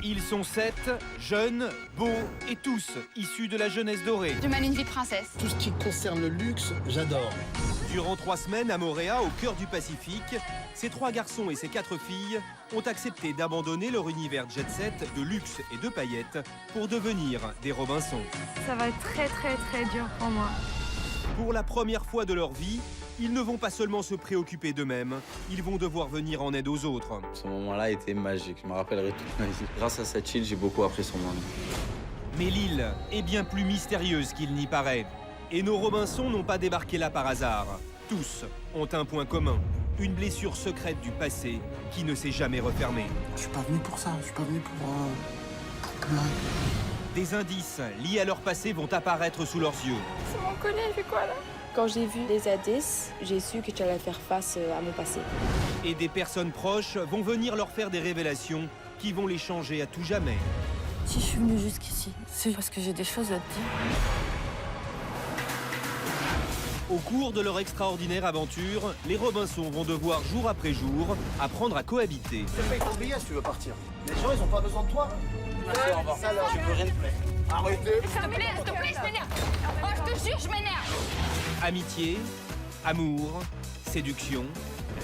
Ils sont 7, jeunes, beaux et tous issus de la jeunesse dorée. Je mène une vie de princesse. Tout ce qui concerne le luxe, j'adore. Durant 3 semaines à Moorea, au cœur du Pacifique, ces 3 garçons et ces 4 filles ont accepté d'abandonner leur univers jet-set de luxe et de paillettes pour devenir des Robinson. Ça va être très dur pour moi. Pour la première fois de leur vie, ils ne vont pas seulement se préoccuper d'eux-mêmes, ils vont devoir venir en aide aux autres. Ce moment-là était magique, je me rappellerai toute ma vie. Grâce à cette île, j'ai beaucoup appris sur moi-même. Mais l'île est bien plus mystérieuse qu'il n'y paraît. Et nos Robinson n'ont pas débarqué là par hasard. Tous ont un point commun, une blessure secrète du passé qui ne s'est jamais refermée. Je suis pas venu pour ça, je suis pas venu pour pleurer. Des indices liés à leur passé vont apparaître sous leurs yeux. C'est mon collier, il fait quoi là? Quand j'ai vu les indices, j'ai su que tu allais faire face à mon passé. Et des personnes proches vont venir leur faire des révélations qui vont les changer à tout jamais. Si je suis venue jusqu'ici, c'est parce que j'ai des choses à te dire. Au cours de leur extraordinaire aventure, les Robinson vont devoir jour après jour apprendre à cohabiter. Tu payes ton billet si tu veux partir. Les gens, ils ont pas besoin de toi. Merci, au revoir. Je veux rien de plaît. Arrêtez. S'il te plaît, je m'énerve. Oh, je te jure, je m'énerve. Amitié, amour, séduction,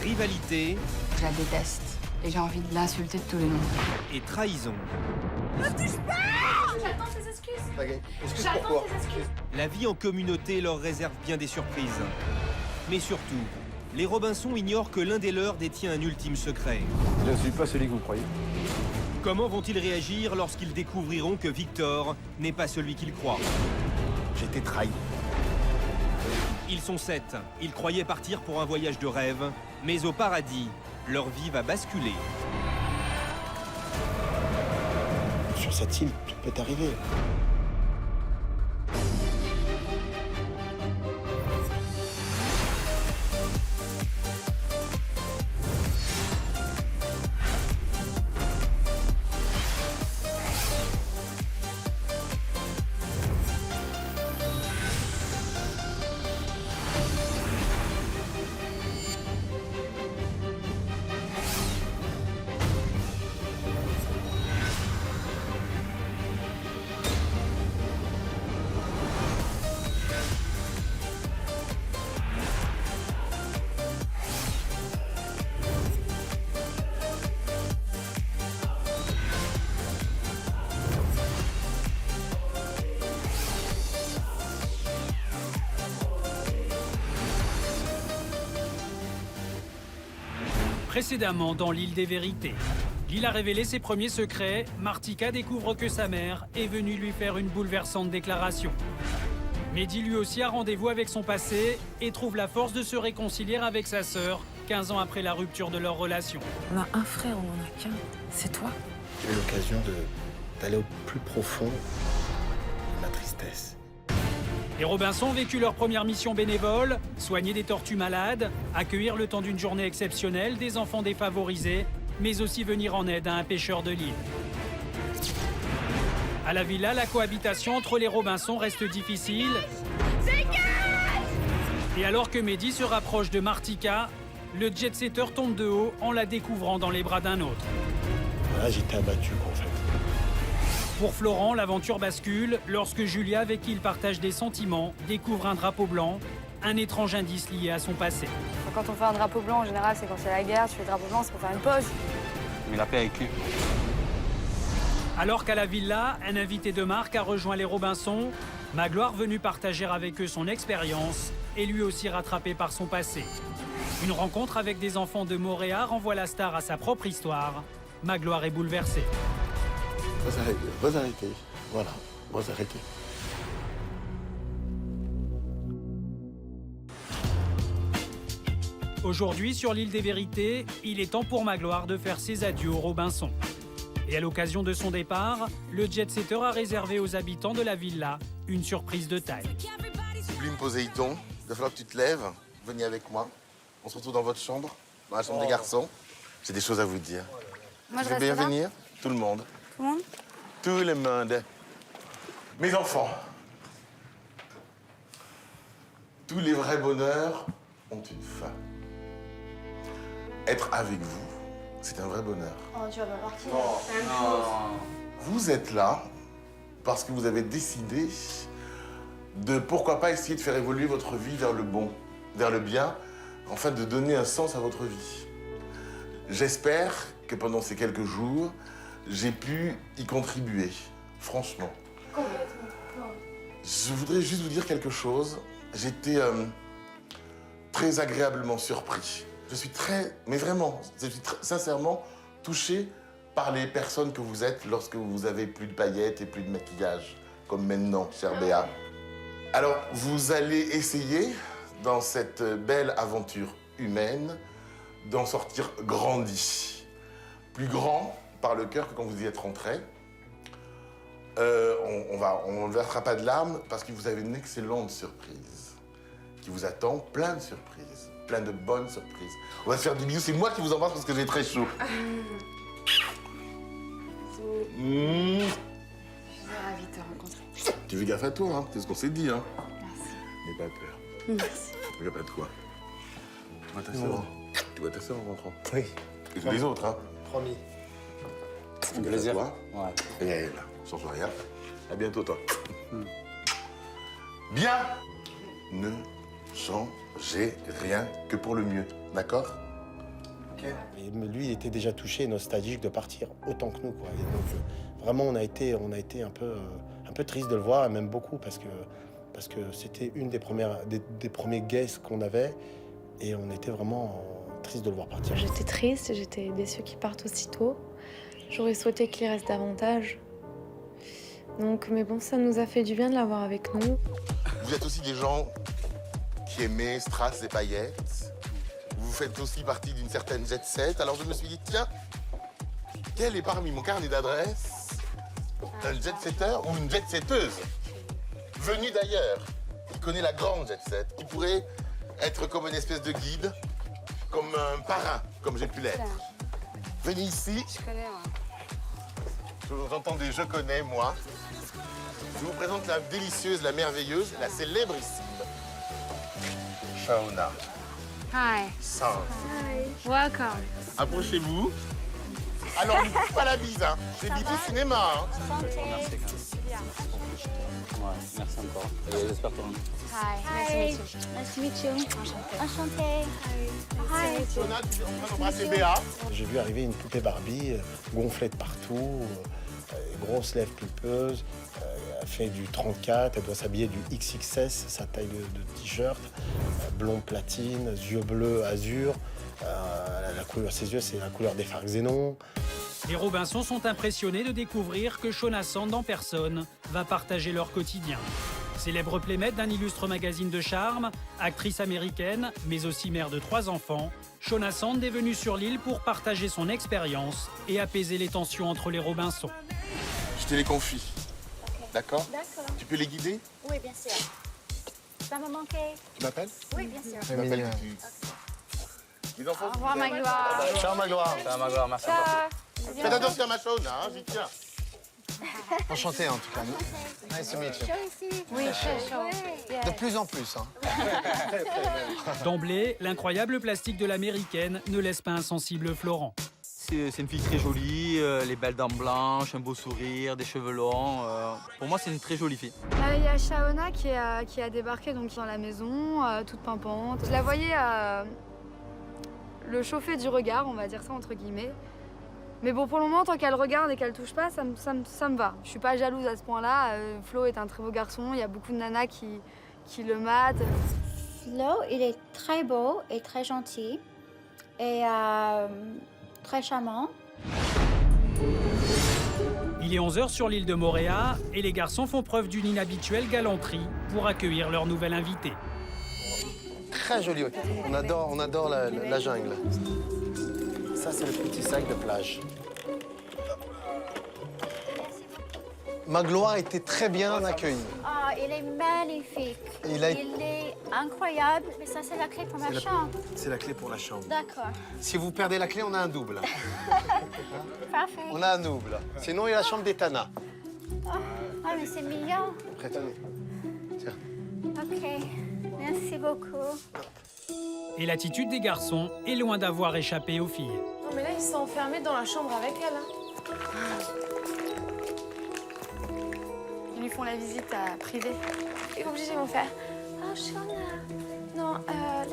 rivalité Je la déteste et j'ai envie de l'insulter de tous les noms. et trahison. J'attends tes excuses. Excuse pourquoi? La vie en communauté leur réserve bien des surprises. Mais surtout, les Robinson ignorent que l'un des leurs détient un ultime secret. Je ne suis pas celui que vous croyez. Comment vont-ils réagir lorsqu'ils découvriront que Victor n'est pas celui qu'ils croient? J'ai été trahi. Ils sont 7. Ils croyaient partir pour un voyage de rêve, mais au paradis, leur vie va basculer. Sur cette île, tout peut arriver. Précédemment dans l'île des vérités. L'île a révélé ses premiers secrets, Martika découvre que sa mère est venue lui faire une bouleversante déclaration. Mehdi lui aussi a rendez-vous avec son passé et trouve la force de se réconcilier avec sa sœur 15 ans après la rupture de leur relation. On a un frère, on en a qu'un. C'est toi. J'ai eu l'occasion d'aller au plus profond de ma tristesse. Les Robinson ont vécu leur première mission bénévole, soigner des tortues malades, accueillir le temps d'une journée exceptionnelle des enfants défavorisés, mais aussi venir en aide à un pêcheur de l'île. À la villa, la cohabitation entre les Robinson reste difficile. Et alors que Mehdi se rapproche de Martika, le jet-setter tombe de haut en la découvrant dans les bras d'un autre. Voilà, j'étais abattu, en fait. Pour Florent, l'aventure bascule lorsque Julia, avec qui il partage des sentiments, découvre un drapeau blanc, un étrange indice lié à son passé. Quand on fait un drapeau blanc, en général, c'est quand c'est la guerre. Tu fais le drapeau blanc, c'est pour faire une pause. Mais la paix avec lui. Alors qu'à la villa, un invité de marque a rejoint les Robinson, Magloire, venu partager avec eux son expérience, est lui aussi rattrapé par son passé. Une rencontre avec des enfants de Moorea renvoie la star à sa propre histoire. Magloire est bouleversée. Vous arrêtez. Voilà, vous arrêtez. Aujourd'hui, sur l'île des vérités, il est temps pour Magloire de faire ses adieux aux Robinson. Et à l'occasion de son départ, le jet-setter a réservé aux habitants de la villa une surprise de taille. Plume Poséidon, il va falloir que tu te lèves, venez avec moi. On se retrouve dans votre chambre, dans la chambre des garçons. J'ai des choses à vous dire. Moi, je Vous voulez reste bien là. venir? Tout le monde. Tout le monde? Tout le monde. Mes enfants, tous les vrais bonheurs ont une fin. Être avec vous C'est un vrai bonheur. Oh, tu vas pas partir. Vous êtes là parce que vous avez décidé de pourquoi pas essayer de faire évoluer votre vie vers le bon, vers le bien, afin de donner un sens à votre vie. J'espère que pendant ces quelques jours, j'ai pu y contribuer, franchement. Je voudrais juste vous dire quelque chose. J'étais très agréablement surpris. Je suis mais vraiment, je suis sincèrement touché par les personnes que vous êtes lorsque vous avez plus de paillettes et plus de maquillage, comme maintenant, chère Béa. Alors, vous allez essayer, dans cette belle aventure humaine, d'en sortir grandi. Plus grand par le cœur que quand vous y êtes rentré. On ne versera pas de larmes parce que vous avez une excellente surprise qui vous attend, plein de surprises, plein de bonnes surprises. On va se faire des bisous, c'est moi qui vous embrasse parce que j'ai très chaud. Je suis ravie de te rencontrer. Tu fais gaffe à toi, hein, c'est ce qu'on s'est dit. Hein. Merci. N'aie pas peur. Merci. N'aie pas de quoi. Tu vois ta sœur. Tu vois ta sœur en rentrant. Oui, Et tous les autres, hein. promis. Fais gaffe à toi. Ouais. Et elle, change rien. À bientôt, toi. Bien. Ne changez rien que pour le mieux, d'accord? Et lui, il était déjà touché, nostalgique de partir autant que nous, quoi. Et donc, vraiment, on a été un peu triste de le voir, et même beaucoup, parce que c'était une des premiers guests qu'on avait, et on était vraiment triste de le voir partir. J'étais triste, j'étais déçue qu'il parte aussitôt. J'aurais souhaité qu'il reste davantage. Donc, mais bon, ça nous a fait du bien de l'avoir avec nous. Vous êtes aussi des gens qui aimez Strass et paillettes. Vous faites aussi partie d'une certaine jet set. Alors je me suis dit, tiens, quel est parmi mon carnet d'adresses un jet setter ou une jet setteuse venue d'ailleurs, qui connaît la grande jet set, qui pourrait être comme une espèce de guide, comme un parrain, comme j'ai pu l'être. Venez ici. Je connais, moi. J'entendais, je connais, moi. Je vous présente la délicieuse, la merveilleuse, la célébrissime Shauna. Hi. Sans. Welcome. Approchez-vous. Alors, ne faites pas la bise, hein. C'est bise au cinéma, hein. Ouais, merci encore. Et j'espère te rendre. Hi. Nice to meet you. Nice to meet you. Enchantée. Hi. Shauna, tu es en train d'embrasser Béa. J'ai vu arriver une poupée Barbie, gonflée de partout, grosse lèvres pulpeuses, elle fait du 34, elle doit s'habiller du XXS, sa taille de t-shirt, blond platine, yeux bleus azur, la couleur, ses yeux c'est la couleur des phares xénon. Les Robinson sont impressionnés de découvrir que Shauna Sand en personne va partager leur quotidien. Célèbre playmate d'un illustre magazine de charme, actrice américaine, mais aussi mère de 3 enfants, Shauna Sand est venue sur l'île pour partager son expérience et apaiser les tensions entre les Robinson. Je te les confie. D'accord? D'accord. Tu peux les guider? Oui, bien sûr. Ça m'a manqué. Tu m'appelles? Oui, bien sûr. Je m'appelle Tutu. Les enfants, Au revoir, ma gloire. Ciao Magloire. Ça va, ma gloire, merci encore. Ciao. faites attention à ma Shauna, hein, j'y tiens. Enchanté en tout cas. Nice to meet you. Chaud ici. Oui, très chaud. De plus en plus. Hein. D'emblée, l'incroyable plastique de l'américaine ne laisse pas insensible Florent. C'est une fille très jolie, les belles dents blanches, un beau sourire, des cheveux longs. Pour moi, c'est une très jolie fille. Il y a Shauna qui a débarqué donc dans la maison, toute pimpante. Je la voyais le chauffer du regard, on va dire ça entre guillemets. Mais bon, pour le moment, tant qu'elle regarde et qu'elle touche pas, ça me va. Je suis pas jalouse à ce point-là. Flo est un très beau garçon, il y a beaucoup de nanas qui le matent. Flo, il est très beau et très gentil. Et très charmant. Il est 11h sur l'île de Moorea et les garçons font preuve d'une inhabituelle galanterie pour accueillir leur nouvel invité. Très joli. Ouais. On adore la jungle. Ça c'est le petit sac de plage. Magloire était très bien accueillie. Ah, il est magnifique. Il est incroyable. Mais ça, c'est la clé pour ma chambre. C'est la clé pour la chambre. D'accord. Si vous perdez la clé, on a un double. Parfait. On a un double. Sinon, il y a la chambre d'Etana. Ah, mais c'est mignon. Tenez. Tiens. Ok. Merci beaucoup. Et l'attitude des garçons est loin d'avoir échappé aux filles. Oh, mais là, ils sont enfermés dans la chambre avec elle. Hein. Ils lui font la visite privée. Et comme ils vont faire. Oh, Shona. Non,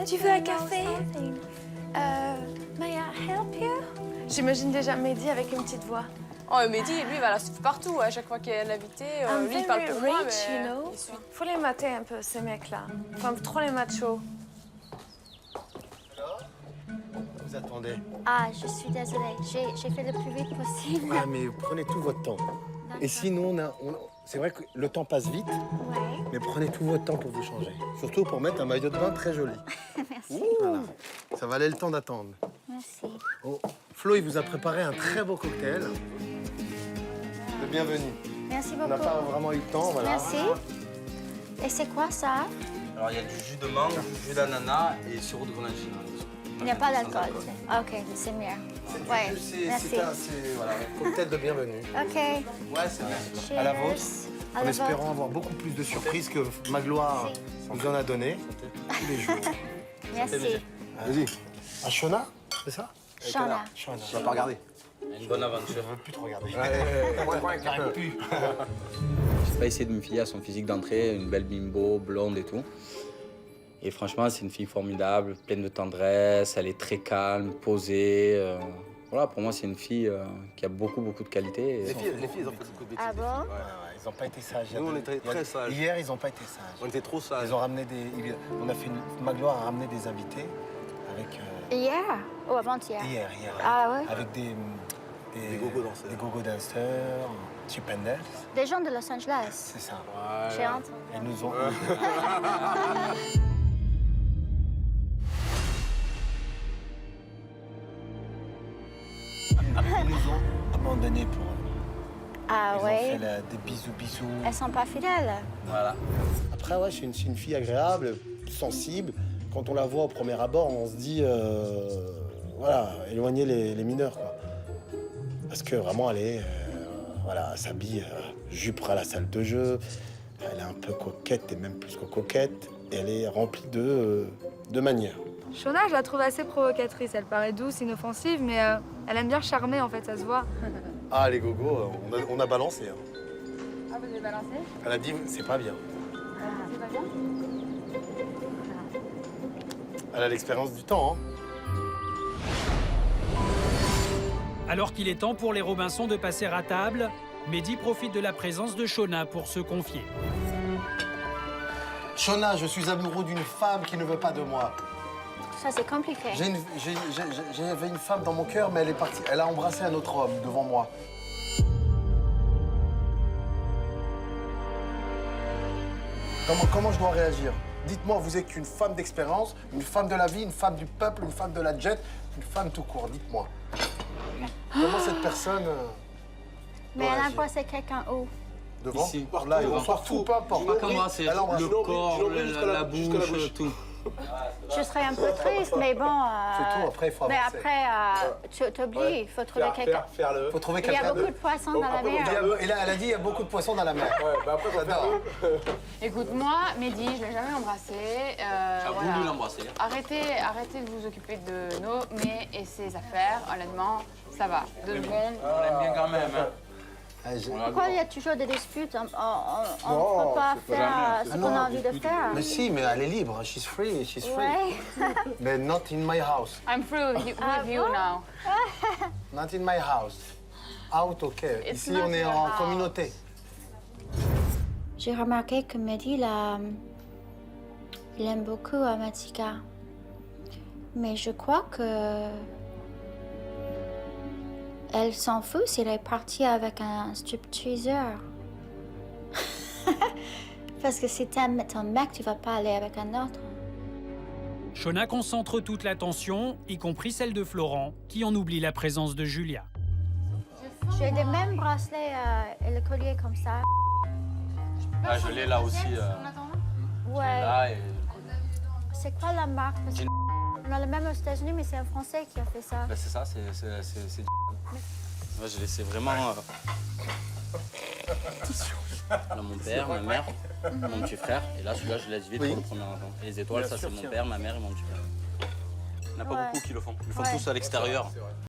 tu veux un café? May I help you? J'imagine déjà Mehdi avec une petite voix. Oh, Mehdi, lui, il va la suivre partout. À chaque fois qu'il y a l'invité, lui, il parle pour moi, mais il suit. Faut les mater un peu, ces mecs-là. Enfin, trop les machos. Vous attendez. Ah, je suis désolée. J'ai fait le plus vite possible. Ah, mais prenez tout votre temps. Et sinon, c'est vrai que le temps passe vite, Ouais. mais prenez tout votre temps pour vous changer. Surtout pour mettre un maillot de bain très joli. Merci. Voilà. Ça valait le temps d'attendre. Merci. Oh, Flo, il vous a préparé un très beau cocktail. De bienvenue. Merci On beaucoup. n'a pas vraiment eu le temps, voilà. Merci. Et c'est quoi ça? Alors, il y a du jus de mangue, du jus d'ananas et sirop de grenadine. Il n'y a pas d'alcool. Ah, ok, c'est mieux. Ouais, merci. C'est voilà, un cocktail de bienvenue. Ok. Ouais, c'est bien. Cheers. À la vôtre. À En la espérant vôtre. avoir beaucoup plus de surprises que Magloire nous en a donné tous les jours. Merci. Vas-y. À Shona, c'est ça? Shona. Shona. Tu vas pas regarder. Une bonne aventure. Je veux plus te regarder. J'arrive plus. J'ai pas essayé de me fier à son physique d'entrée, une belle bimbo, blonde et tout. Et franchement, c'est une fille formidable, pleine de tendresse, elle est très calme, posée. Voilà, pour moi, c'est une fille qui a beaucoup de qualités. Les filles, ils ont fait beaucoup de bêtises. Ah bon? Ils n'ont pas été sages. Nous, on était très sages. Hier, ils n'ont pas été sages. On était trop sages. Ils ont ramené on a fait Magloire a ramené des invités avec. Hier? Ou avant-hier? Hier. Ah ouais? Avec des gogo danseurs. Des gogo danseurs, chip and dance. Des gens de Los Angeles. C'est ça. J'ai entendu. Ils nous ont. Ils nous ont abandonnés pour. Ah Ils ont ouais? fait des bisous. Elles sont pas fidèles. Voilà. Après, ouais, c'est une fille agréable, sensible. Quand on la voit au premier abord, on se dit, voilà, éloigner les mineurs, quoi. Parce que vraiment, elle est, voilà, elle s'habille jupe à la salle de jeu. Elle est un peu coquette et même plus que coquette. Et elle est remplie de manières. Shona, je la trouve assez provocatrice. Elle paraît douce, inoffensive, mais elle aime bien charmer, en fait, ça se voit. Ah, les gogos, on a balancé. Hein. Ah, vous avez balancé? Elle a dit, c'est pas bien. C'est pas bien? Elle a l'expérience du temps, hein. Alors qu'il est temps pour les Robinson de passer à table, Mehdi profite de la présence de Shona pour se confier. Shona, je suis amoureux d'une femme qui ne veut pas de moi. Ça, c'est compliqué. J'avais une femme dans mon cœur, mais elle est partie. Elle a embrassé un autre homme devant moi. Comment je dois réagir? Dites-moi, vous êtes une femme d'expérience, une femme de la vie, une femme du peuple, une femme de la jet, une femme tout court. Dites-moi. Comment cette personne Mais doit elle a réagir? embrassé quelqu'un où? Devant? Ici. Là, on s'en fout, peu importe. Pas comment, c'est Elle embrasse. le corps, la bouche, tout. Je serais un peu triste, mais bon. C'est tout, après, il faut Mais avancer. après, tu t'oublies, il faut trouver quelqu'un. Il faut trouver Il y a quelqu'un beaucoup de poissons dans la mer. Et là, elle a dit, il y a beaucoup de poissons dans la mer. J'adore. Écoute, moi, Mehdi, je l'ai jamais embrassé. J'ai voulu l'embrasser. Arrêtez de vous occuper de Noé et ses affaires. Honnêtement, ça va. 2 secondes. On l'aime bien quand même. Hein. Pourquoi il y a toujours des disputes? On ne Non, peut pas c'est pas faire jamais, ce qu'on a envie de faire. Mais si, mais elle est libre. She's free. Ouais. Mais not in my house. I'm through with you now. Not in my house. Out, ok. It's Ici, not on est your en house. communauté. J'ai remarqué que Mehdi, il aime beaucoup Matika. Mais je crois que elle s'en fout s'il est parti avec un stripteaseur. Parce que si t'aimes ton mec, tu vas pas aller avec un autre. Shona concentre toute l'attention, y compris celle de Florent, qui en oublie la présence de Julia. J'ai les mêmes bracelets et le collier comme ça. Ah, je l'ai là aussi. Ouais. Là et... C'est quoi la marque? Parce que on a le même aux États-Unis, mais c'est un Français qui a fait ça. Ben, c'est ça, c'est... Moi, je laissais vraiment... Là, mon père, ma mère, mon petit frère. Et là, celui-là, je laisse vite pour le premier enfant. Et les étoiles, ça, c'est mon père, ma mère et mon petit frère. Il n'y en a pas beaucoup qui le font. Ils le font tous à l'extérieur.